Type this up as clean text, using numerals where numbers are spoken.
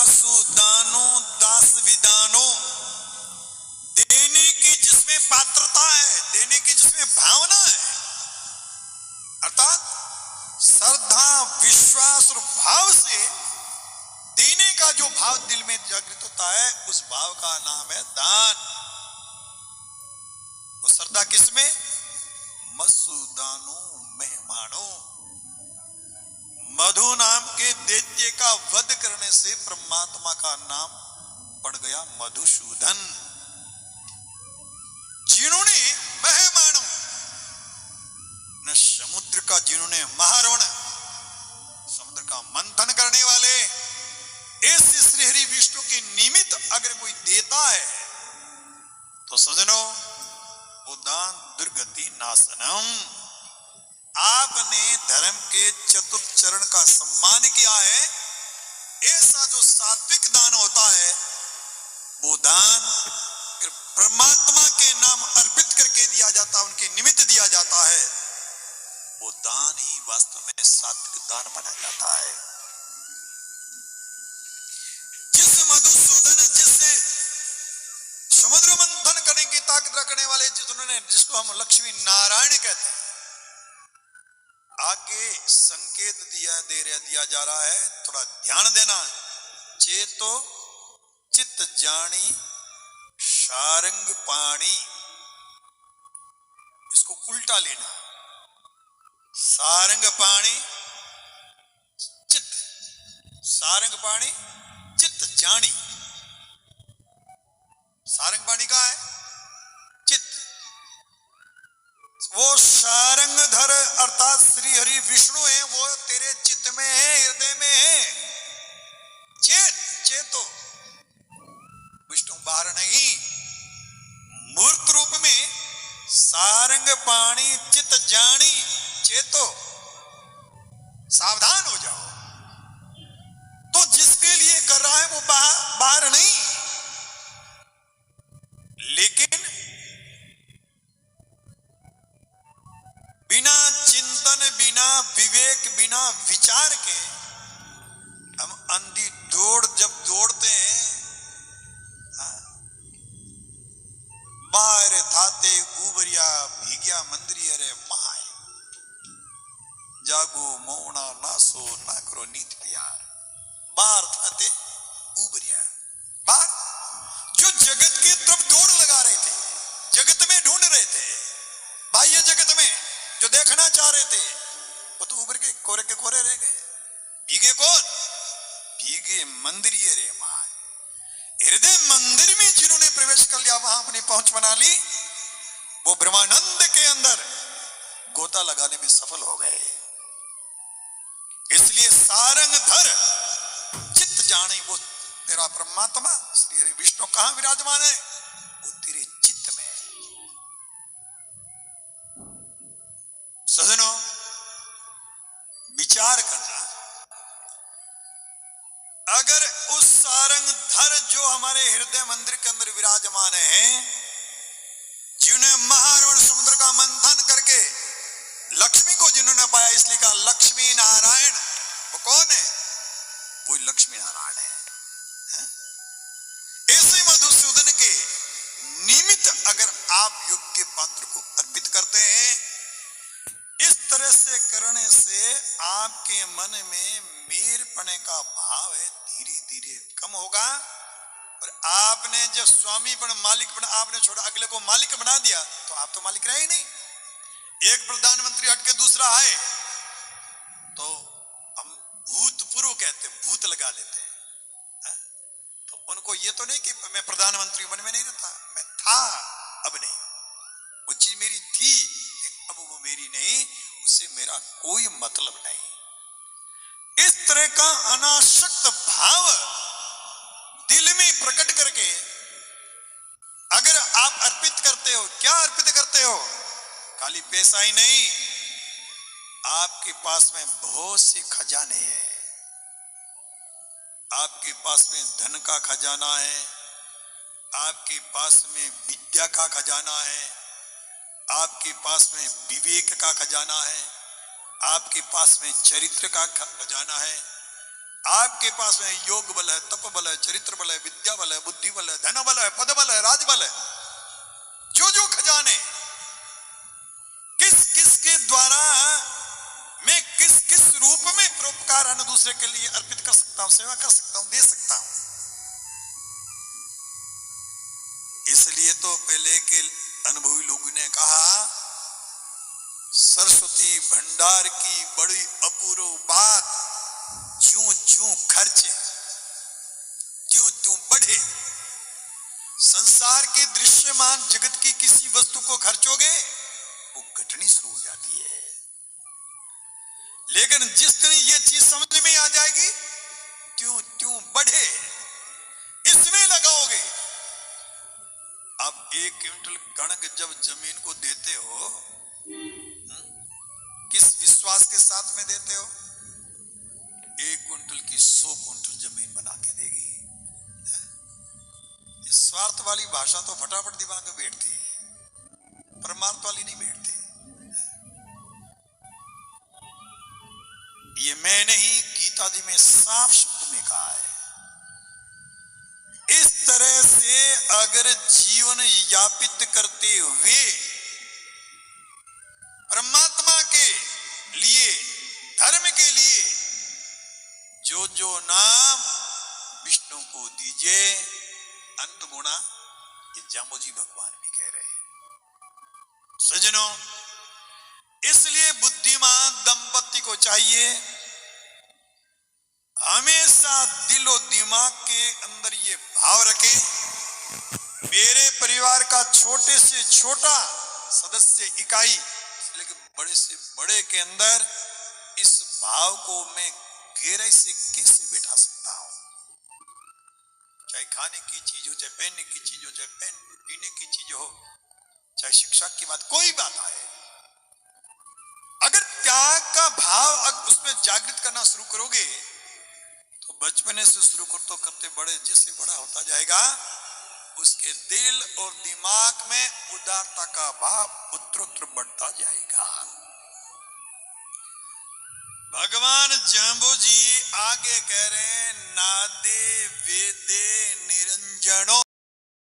दासु दानो दास विदानो, देने की जिसमें पात्रता है, देने की जिसमें भावना है, अर्थात श्रद्धा विश्वास और भाव से देने का जो भाव दिल में जागृत होता है, उस भाव का नाम है दान। वो श्रद्धा किसमें? मधुदानो मेहमानो, मधु नाम के दैत्य का वध करने से परमात्मा का नाम पड़ गया मधुसूदन। जिन्होंने मेहमानों न समुद्र का, जिन्होंने महारवण समुद्र का मंथन करने वाले, ऐसे श्री हरि विष्णु के निमित्त अगर कोई देता है तो सजनों वो दान दुर्गति नाशनम। आपने धर्म के चतुर्थ चरण का सम्मान किया है। ऐसा जो सात्विक दान होता है, वो दान परमात्मा के नाम अर्पित करके दिया जाता है, उनके निमित्त दिया जाता है। वो दान ही वास्तव में सात्विक दान माना जाता है। जिस मधुसूदन, जिससे समुद्र मंथन करने की ताकत रखने वाले, जिसको हम लक्ष्मी नारायण कहते हैं, आगे संकेत दिया जा रहा है, थोड़ा ध्यान देना। चेतो चित्त जानी सारंग पाणी, इसको उल्टा लेना। सारंग पाणी चित्त, सारंग पाणी चित्त जानी। सारंग पाणी का है चित्त। वो सारंग धर अर्थात श्री हरि विष्णु है, वो तेरे चित्त में है, हृदय में है। चेतो, विष्णु बाहर नहीं, मूर्त रूप में सारंग पाणी चित्त जानी। चेतो, सावधान हो जाओ। तो जिसके लिए कर रहा है वो बाहर नहीं, लेकिन बिना चिंतन, बिना विवेक, बिना विचार के हम अंधी दौड़ जब दौड़ते हैं, बाहर थाते उबरिया भीग्या मंदिर रे माय, जागो मोना नासो ना करो नीत प्यार। बाहर थाते उबरिया, बाहर जो जगत की तरफ दौड़ लगा रहे थे, जगत में ढूंढ रहे थे, बाह्य जगत में जो देखना चाह रहे थे, वो तो उबर के कोरे रह गए। भीगे कौन? भीगे मंदिर रे माय। हृदय मंदिर में जिन्होंने प्रवेश कर लिया, वहां अपनी पहुंच बना ली, वो ब्रह्मानंद के अंदर गोता लगाने में सफल हो गए। इसलिए सारंग धर चित्त जाने, वो तेरा परमात्मा श्री हरि विष्णु कहां विराजमान है? वो तेरे चित्त में है। सजनों, विचार करना, अगर उस सारंग धर जो हमारे हृदय मंदिर के अंदर विराजमान है, जिन्होंने महारवण समुद्र का मंथन करके लक्ष्मी को जिन्होंने पाया, इसलिए कहा लक्ष्मी नारायण, वो कौन है? वो लक्ष्मी नारायण है। ऐसे मधुसूदन के निमित्त अगर आप योग्य पात्र को अर्पित करते हैं, इस तरह से करने से आपके मन में मेरपने का भाव है धीरे धीरे कम होगा। और आपने जब स्वामीपन, मालिकपन आपने छोड़ा, अगले को मालिक बना दिया, तो आप तो मालिक रहे ही नहीं। एक प्रधानमंत्री हट के दूसरा आए तो हम भूतपूर्व कहते, भूत लगा लेते हैं। तो उनको ये तो नहीं कि मैं प्रधानमंत्री मन में नहीं रहता, मैं था, अब नहीं। वो चीज मेरी थी, अब वो मेरी नहीं, उससे मेरा कोई मतलब नहीं। इस तरह का अनासक्त भाव दिल में प्रकट करके अगर आप अर्पित करते हो, क्या अर्पित करते हो? खाली पैसा ही नहीं, आपके पास में बहुत से खजाने हैं। आपके पास में धन का खजाना है, आपके पास में विद्या का खजाना है, आपके पास में विवेक का खजाना है, आपके पास में चरित्र का खजाना है, आपके पास में योग बल है, तप बल है, चरित्र बल है, विद्या बल है, बुद्धि बल है, धन बल है, पद बल है, राज बल है, जो जो खजाने किस किस के द्वारा मैं किस किस रूप में परोपकार अन्य दूसरे के लिए अर्पित कर सकता हूं, सेवा कर सकता हूं, दे सकता हूं। इसलिए तो पहले के अनुभवी लोगों ने कहा, सरस्वती भंडार की बड़ी अपूर्व बात, ज्यों ज्यों खर्चे त्यों त्यों बढ़े। संसार के दृश्यमान जगत की किसी वस्तु को खर्चोगे वो घटनी शुरू हो जाती है, लेकिन जिस दिन ये चीज समझ में आ जाएगी त्यों त्यों बढ़े, इसमें लगाओगे। अब 1 क्विंटल कणक जब जमीन को देते हो, किस विश्वास के साथ में देते हो? 1 क्विंटल की 100 क्विंटल जमीन बना के देगी। इस स्वार्थ वाली भाषा तो फटाफट दिमाग में बैठती है, परमार्थ वाली नहीं बैठती। ये मैं नहीं, गीता जी में साफ शब्द में कहा है। इस तरह से अगर जीवन यापित करते हुए परमात्मा के लिए, धर्म के लिए जो जो नाम विष्णु को दीजिए, अंत गुणा, ये जामोजी भगवान भी कह रहे हैं। सज्जनों, इसलिए बुद्धिमान दंपति को चाहिए हमेशा दिलो दिमाग के अंदर ये भाव रखे, मेरे परिवार का छोटे से छोटा सदस्य इकाई लेकिन बड़े से बड़े के अंदर इस भाव को मैं गहराई से कैसे बैठा सकता हूं। चाहे खाने की चीज हो, चाहे पहनने की चीज हो, चाहे पीने की चीज हो, चाहे शिक्षा की बात, कोई बात आए, अगर त्याग का भाव उसमें जागृत करना शुरू करोगे तो बचपने से शुरू करते करते बड़े जैसे बड़ा होता जाएगा, उसके दिल और दिमाग में उदारता का भाव उत्तरोत्तर बढ़ता जाएगा। भगवान जाम्बो जी आगे कह रहे हैं, नादे वेदे निरंजनो